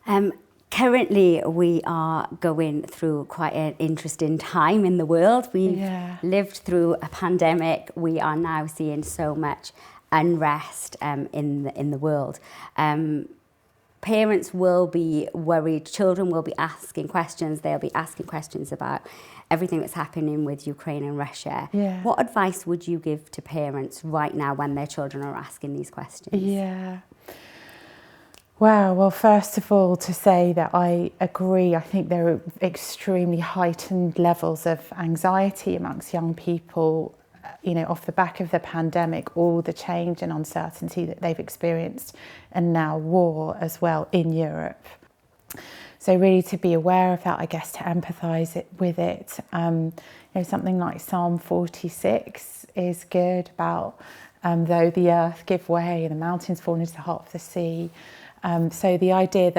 Currently, we are going through quite an interesting time in the world. We've lived through a pandemic. We are now seeing so much unrest in the world. Parents will be worried. Children will be asking questions. They'll be asking questions about everything that's happening with Ukraine and Russia. Yeah. What advice would you give to parents right now when their children are asking these questions? Yeah. Wow, well, first of all, to say that I agree, I think there are extremely heightened levels of anxiety amongst young people, off the back of the pandemic, all the change and uncertainty that they've experienced, and now war as well in Europe. So really to be aware of that, I guess, to empathise with it. Something like Psalm 46 is good about though the earth give way and the mountains fall into the heart of the sea. So the idea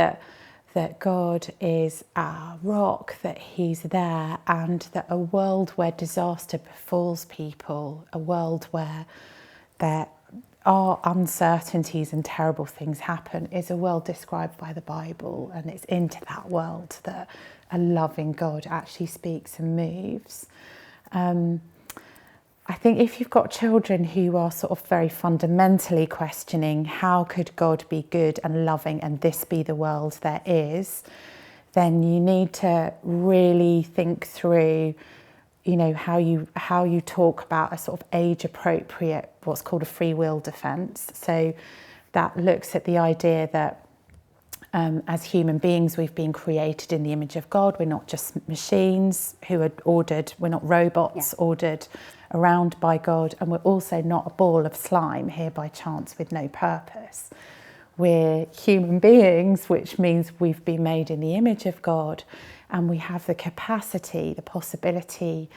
that God is our rock, that he's there, and that a world where disaster befalls people, a world where there are uncertainties and terrible things happen, is a world described by the Bible, and it's into that world that a loving God actually speaks and moves. I think if you've got children who are sort of very fundamentally questioning how could God be good and loving and this be the world there is, then you need to really think through, how you talk about a sort of age appropriate, what's called a free will defence. So that looks at the idea that as human beings, we've been created in the image of God. We're not just machines who are ordered, we're not robots ordered around by God, and we're also not a ball of slime here by chance with no purpose. We're human beings, which means we've been made in the image of God, and we have the capacity, the possibility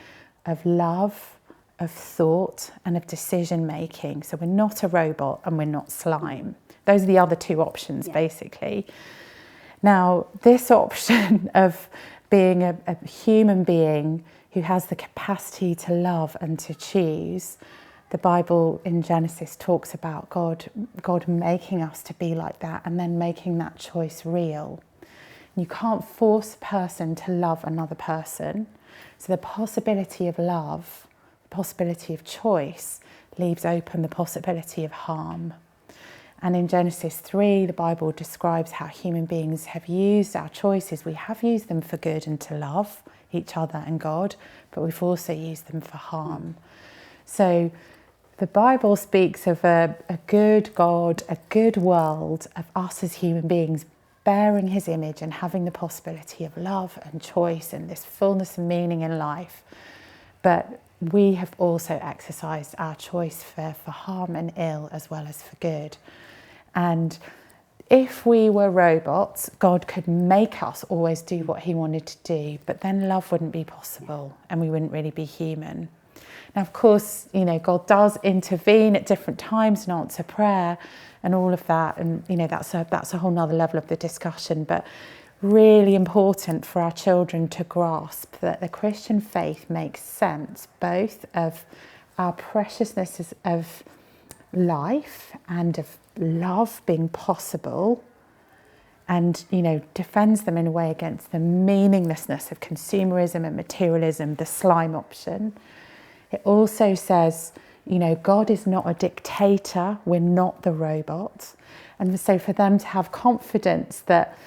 of love, of thought, and of decision making. So we're not a robot and we're not slime. Those are the other two options, basically. Now, this option of being a human being who has the capacity to love and to choose, the Bible in Genesis talks about God making us to be like that and then making that choice real. You can't force a person to love another person. So the possibility of love, the possibility of choice, leaves open the possibility of harm. And in Genesis 3, the Bible describes how human beings have used our choices. We have used them for good and to love each other and God, but we've also used them for harm. So the Bible speaks of a good God, a good world, of us as human beings bearing his image and having the possibility of love and choice and this fullness and meaning in life. But we have also exercised our choice for harm and ill as well as for good. And if we were robots, God could make us always do what he wanted to do, but then love wouldn't be possible and we wouldn't really be human. Now, of course, God does intervene at different times and answer prayer and all of that. And, that's a whole nother level of the discussion, but really important for our children to grasp that the Christian faith makes sense both of our preciousness of life and of love being possible, and defends them in a way against the meaninglessness of consumerism and materialism, the slime option. It also says, God is not a dictator, we're not the robot. And so for them to have confidence that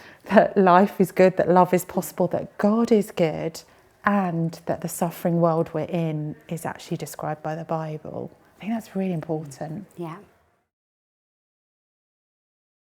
life is good, that love is possible, that God is good, and that the suffering world we're in is actually described by the Bible. I think that's really important. Yeah.